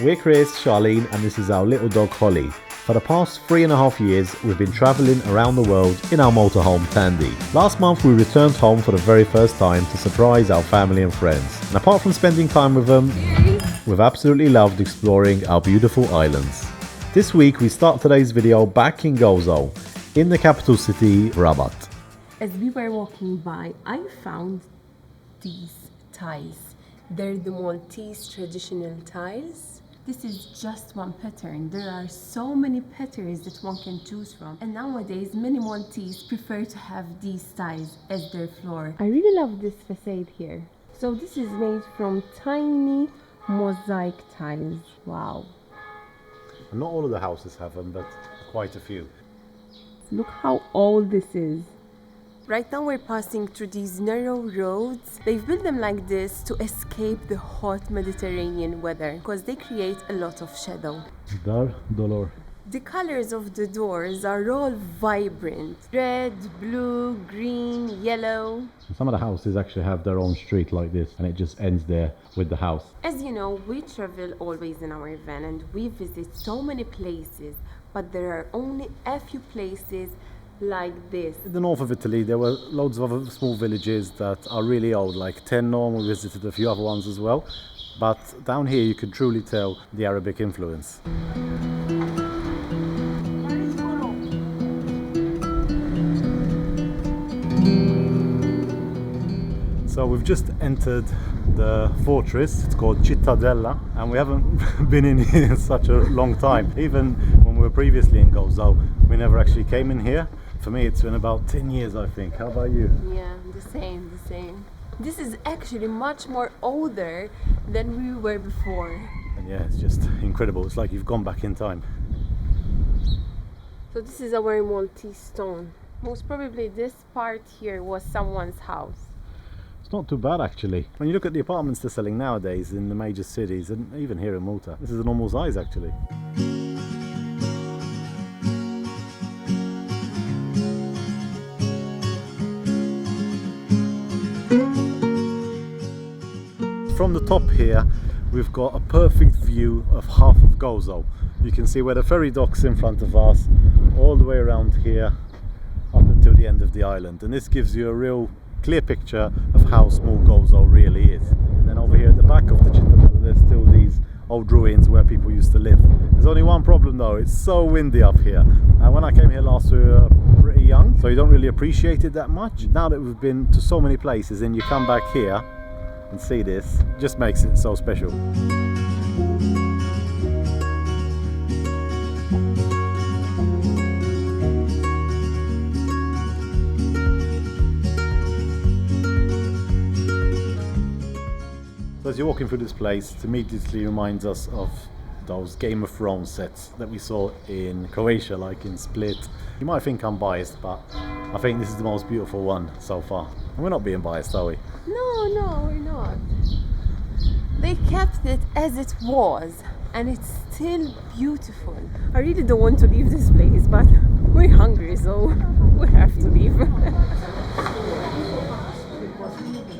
We're Chris, Charlene, and this is our little dog Holly. For the past 3.5 years, we've been travelling around the world in our Malta home, Tandy. Last month, we returned home for the very first time to surprise our family and friends. And apart from spending time with them, we've absolutely loved exploring our beautiful islands. This week, we start today's video back in Gozo, in the capital city, Rabat. As we were walking by, I found these tiles. They're the Maltese traditional tiles. This is just one pattern. There are so many patterns that one can choose from. And nowadays, many Maltese prefer to have these tiles as their floor. I really love this facade here. So this is made from tiny mosaic tiles. Wow. Not all of the houses have them, but quite a few. Look how old this is. Right now we're passing through these narrow roads. They've built them like this to escape the hot Mediterranean weather because they create a lot of shadow. Dolor. The colors of the doors are all vibrant. Red, blue, green, yellow. Some of the houses actually have their own street like this, and it just ends there with the house. As you know, we travel always in our van and we visit so many places, but there are only a few places like this. In the north of Italy, there were loads of other small villages that are really old, like Tenno. We visited a few other ones as well. But down here, you can truly tell the Arabic influence. So we've just entered the fortress. It's called Citadella, and we haven't been in here in such a long time. Even when we were previously in Gozo, we never actually came in here. For me, it's been about 10 years, I think. How about you? Yeah, the same. This is actually much more older than we were before. And yeah, it's just incredible. It's like you've gone back in time. So this is our Maltese stone. Most probably this part here was someone's house. It's not too bad, actually. When you look at the apartments they're selling nowadays in the major cities, and even here in Malta, this is a normal size, actually. From the top here, we've got a perfect view of half of Gozo. You can see where the ferry dock's in front of us, all the way around here, up until the end of the island. And this gives you a real clear picture of how small Gozo really is. And then over here at the back of the Citadella, there's still these old ruins where people used to live. There's only one problem though, it's so windy up here. And when I came here last, we were pretty young, so you don't really appreciate it that much. Now that we've been to so many places and you come back here and see this, just makes it so special. So as you're walking through this place, it immediately reminds us of those Game of Thrones sets that we saw in Croatia, like in Split. You might think I'm biased, but I think this is the most beautiful one so far. And we're not being biased, are we? No, we're not. They kept it as it was, and it's still beautiful. I really don't want to leave this place, but we're hungry, so we have to leave.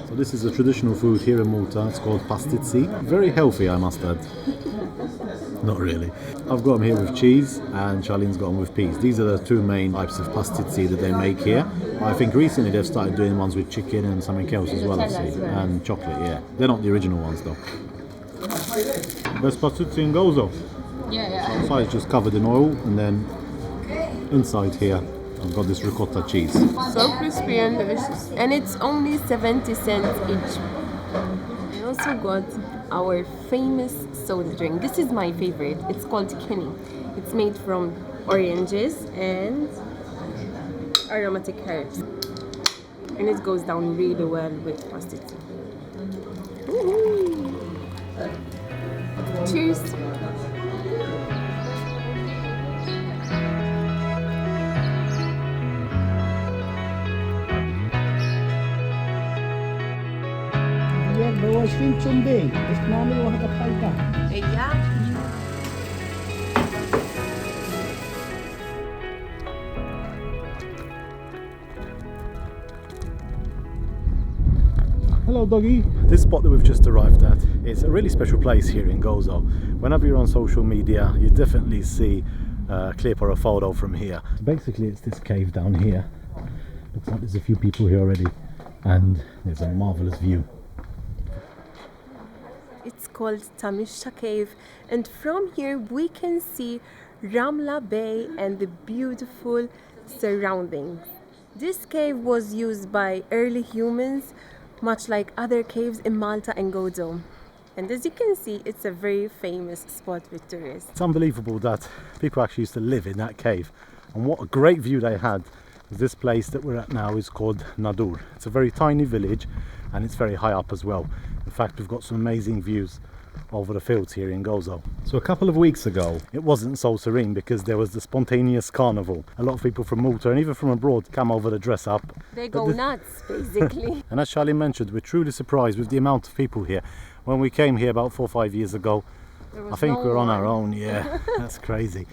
So this is a traditional food here in Malta. It's called pastizi. Very healthy, I must add. Not really. I've got them here with cheese, and Charlene's got them with peas. These are the two main types of pastizi that they make here. But I think recently they've started doing ones with chicken and something else as well, I see. And chocolate, yeah. They're not the original ones though. There's pastizi in Gozo. Yeah. Outside it's just covered in oil, and then inside here I've got this ricotta cheese. So crispy and delicious. And it's only 70 cents each. I also got our famous soda drink. This is my favorite. It's called Kenny. It's made from oranges and aromatic herbs. And it goes down really well with pastizi. Cheers! ب 20 تشومبي بس نعمل واحدة بحلقة. Hello. Hello, doggy. This spot that we've just arrived at is a really special place here in Gozo. Whenever you're on social media, you definitely see a clip or a photo from here. Basically, it's this cave down here. Looks like there's a few people here already, and there's a marvelous view. It's called Tamisha Cave, and from here we can see Ramla Bay and the beautiful surroundings. This cave was used by early humans, much like other caves in Malta and Gozo. And as you can see, it's a very famous spot with tourists. It's unbelievable that people actually used to live in that cave, and what a great view they had. This place that we're at now is called Nadur. It's a very tiny village, and it's very high up as well. In fact, we've got some amazing views over the fields here in Gozo. So a couple of weeks ago, it wasn't so serene because there was the spontaneous carnival. A lot of people from Malta and even from abroad come over to dress up. They go nuts, basically. And as Charlie mentioned, we're truly surprised with the amount of people here. When we came here about 4 or 5 years ago, I think we were on our own. Yeah, that's crazy.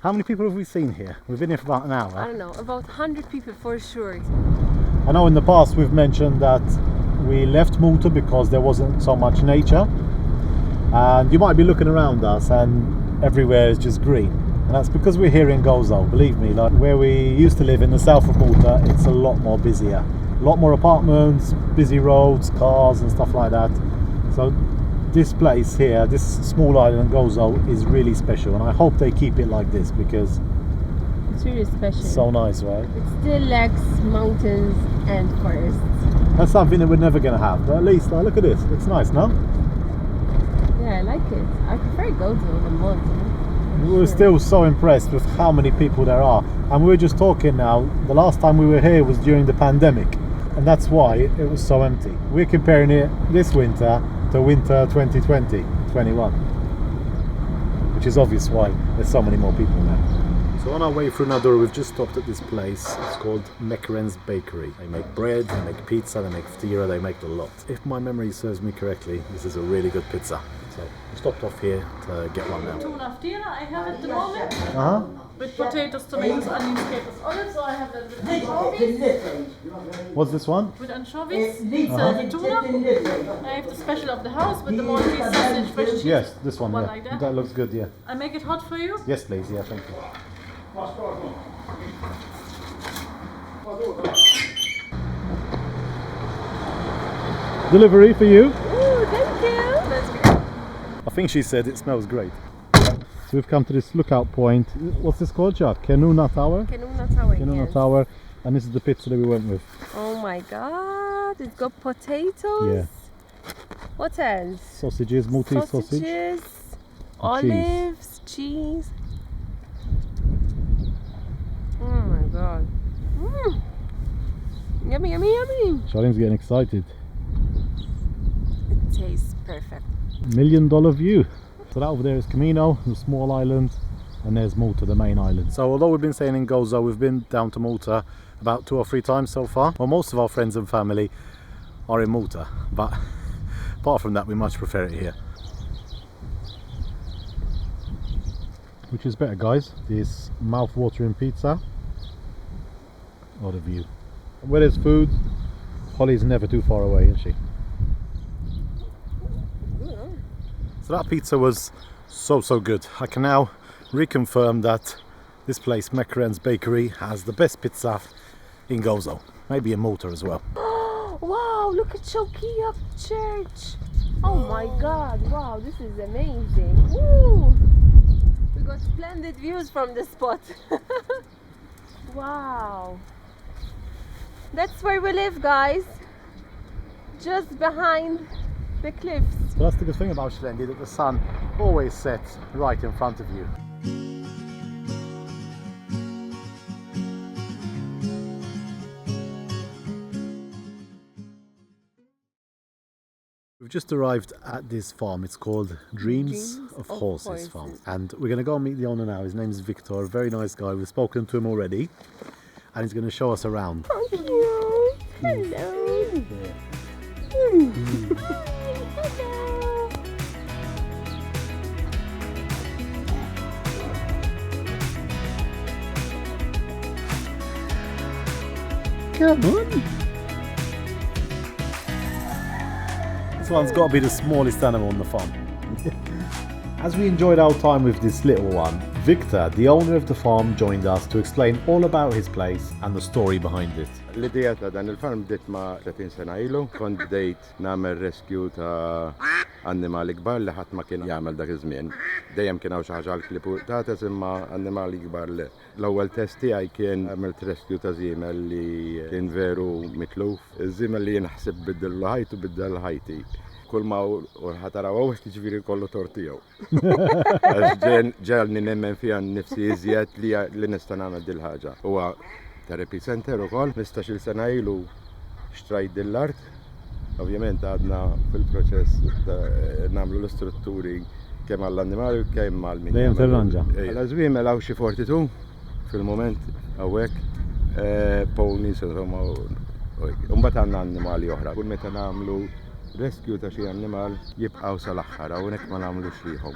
How many people have we seen here? We've been here for about an hour. I don't know, about 100 people for sure. I know in the past we've mentioned that we left Malta because there wasn't so much nature. And you might be looking around us and everywhere is just green. And that's because we're here in Gozo. Believe me, like where we used to live in the south of Malta, it's a lot more busier. A lot more apartments, busy roads, cars and stuff like that. So this place here, this small island Gozo, is really special, and I hope they keep it like this because it's really special. So nice, right? It still lacks mountains and forests. That's something that we're never going to have, but at least like, look at this. It's nice, no? Yeah, I like it. I prefer Gozo than Malta. We were still so impressed with how many people there are, and we were just talking now, the last time we were here was during the pandemic, and that's why it was so empty. We're comparing it this winter to winter 2020-21, which is obvious why there's so many more people now. So on our way through Nadur, we've just stopped at this place. It's called Mekren's Bakery. They make bread, they make pizza, they make fatira, they make a lot. If my memory serves me correctly, this is a really good pizza. So we stopped off here to get one now. Tuna fatira I have at the moment. Uh-huh. With potatoes, tomatoes, onions, capers, olives. So I have them with anchovies. What's this one? With anchovies. It's the tuna. I have the special of the house with the Maltese sausage, fresh cheese. Yes, this one, yeah. Like that. That looks good, yeah. I make it hot for you. Yes, please, yeah, thank you. Delivery for you. Ooh, thank you. That's great. I think she said it smells great. So we've come to this lookout point. What's this called, Jack? Kenuna Tower? Kenuna Tower. Kenuna yes. Tower. And this is the pizza that we went with. Oh my god, it's got potatoes. Yeah. What else? Sausages, Maltese sausage. Sausages, olives, cheese. Oh my god. Mm. Yummy, yummy, yummy. Charlene's getting excited. It tastes perfect. $1 million view. So that over there is Camino, the small island, and there's Malta, the main island. So although we've been staying in Gozo, we've been down to Malta about 2 or 3 times so far. Well, most of our friends and family are in Malta, but apart from that, we much prefer it here. Which is better, guys? This mouth-watering pizza or the view? Where there's food, Holly's never too far away, is she? So that pizza was so good. I can now reconfirm that this place, Mekren's Bakery, has the best pizza in Gozo. Maybe in Malta as well. Wow, look at Chokia Church. Oh my god, wow, this is amazing. Woo! We got splendid views from the spot. Wow. That's where we live, guys. Just behind the cliffs. But that's the good thing about Shlendi, that the sun always sets right in front of you. We've just arrived at this farm. It's called Dreams of Horses Farm, and we're going to go and meet the owner now. His name is Victor, a very nice guy. We've spoken to him already, and he's going to show us around. Oh, cute. Hello. Yeah. Hello. Come on. This one's got to be the smallest animal on the farm. As we enjoyed our time with this little one, Victor, the owner of the farm, joined us to explain all about his place and the story behind it. L-idea ta' dan il-farm bdiet ma' 30 sena ilu, kont bdejt nagħmel rescue ta' annimali kbar li ħadd ma kien jagħmel dak iż-żmien. Dejjem kien hawn xi ħaġa l-klipu tates imma annimali kbar le. L-ewwel test tiegħi kien għamilt rescue ta' żiemel li kien veru mitluf. Iż-żiemel li jien ħsib biddel ħajtu biddel ħajti. Kull ma ħataraw għaw tiġifieri kollu tortijaw. Għax ġelni nemmen fija nifsi iżjed li nista' nagħmel dil ħaġa. Huwa therapy center ukoll, 15-il sena ilu xtrajt dil-art. Ovvjament għadna fil-proċess nagħmlu l-istrutturi kemm għall-annimali u kemm għall-min. Dejjem tirranġa. Għal-żwiemel hawn xi 42 fil-mument hawnhekk ponies insomma. Imbagħad għandna annimali oħra. Kull meta nagħmlu rescue ta' xi annimal jibqgħu sal-aħħar hawnhekk ma nagħmlux lihom.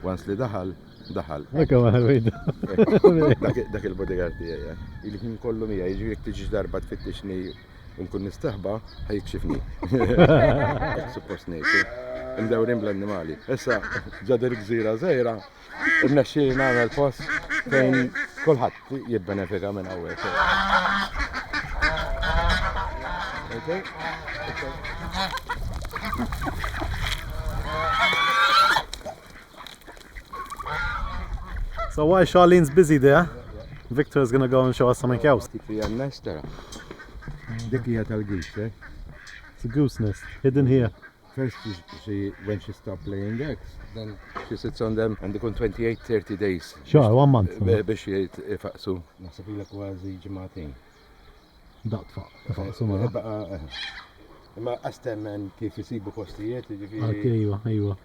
Once li daħal. Ekka ma ħalwejda. Dak il-bodyguard tiegħi. Il-ħin kollu mija, jiġri jekk tiġi darba tfittixni u nkun nistaħba ħajkxifni. Suppost ngħid. Imdewrin bl-annimali. Issa ġadir gżira żgħira, irnexxieli nagħmel post fejn kulħadd jibbenefika minn hawnhekk. Okay? So while Charlene's busy there, Victor is going to go and show us something else. It's a goose nest, hidden here. First, when she stopped laying eggs, then she sits on them and they go 28-30 days. Sure, 1 month. Biex jifaqsu. Nasabila kważi ġimagħtejn. Daqfa, jifaqsu mara. Imma astemmen kif isibu postijiet, ġifieri. Ajwa, ajwa.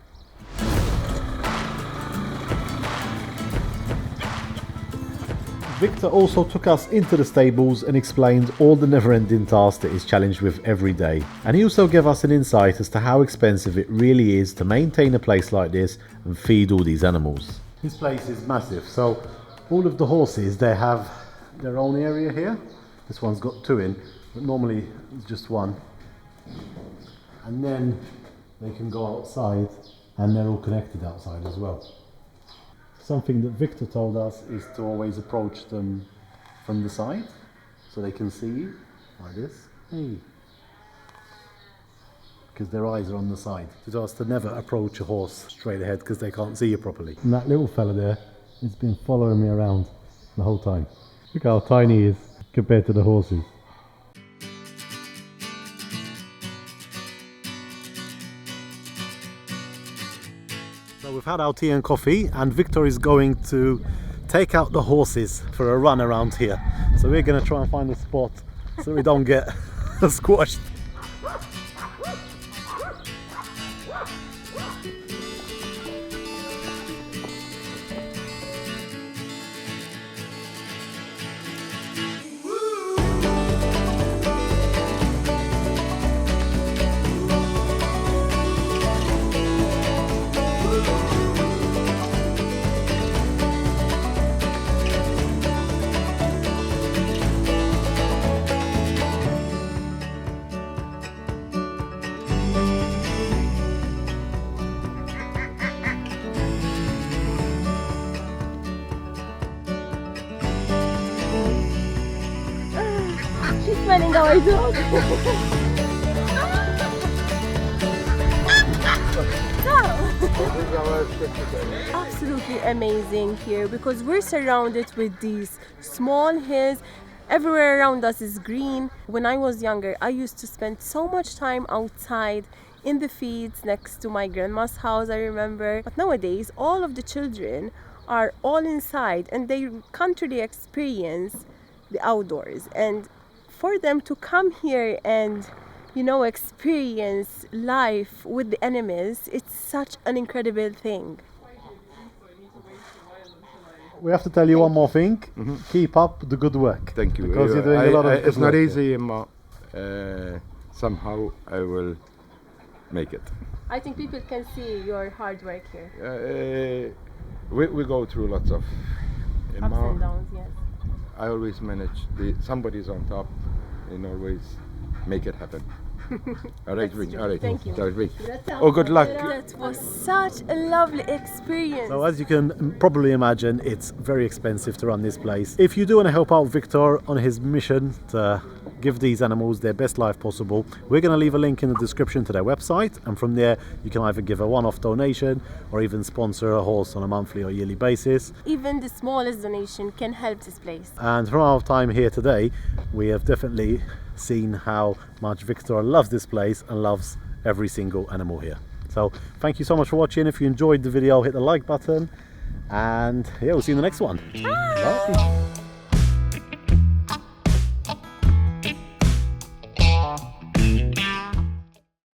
Victor also took us into the stables and explained all the never-ending tasks that he's challenged with every day. And he also gave us an insight as to how expensive it really is to maintain a place like this and feed all these animals. This place is massive, so all of the horses, they have their own area here. This one's got 2 in, but normally it's just 1. And then they can go outside and they're all connected outside as well. Something that Victor told us is to always approach them from the side so they can see you like this. Hey. Because their eyes are on the side. He told us to never approach a horse straight ahead because they can't see you properly. And that little fella there has been following me around the whole time. Look how tiny he is compared to the horses. So we've had our tea and coffee and Victor is going to take out the horses for a run around here. So we're going to try and find a spot so we don't get squashed. She's smelling our dog. Absolutely amazing here because we're surrounded with these small hills. Everywhere around us is green. When I was younger, I used to spend so much time outside in the fields next to my grandma's house, I remember. But nowadays, all of the children are all inside and they can't really experience the outdoors. And for them to come here and, you know, experience life with the animals, it's such an incredible thing. We have to tell you one more thing. Keep up the good work. Thank you. Because you're doing a lot of it's not work easy, but somehow I will make it. I think people can see your hard work here. We go through lots of Ups and downs, yes. I always manage. Somebody's on top and always make it happen. All right, all right. Thank you. All right. Oh, good luck. That was such a lovely experience. So as you can probably imagine, it's very expensive to run this place. If you do want to help out Victor on his mission to give these animals their best life possible, we're going to leave a link in the description to their website, and from there you can either give a one-off donation or even sponsor a horse on a monthly or yearly basis. Even the smallest donation can help this place. And from our time here today, we have definitely seen how much Victor loves this place and loves every single animal here. So thank you so much for watching. If you enjoyed the video, hit the like button, and yeah, we'll see you in the next one. Bye. Bye.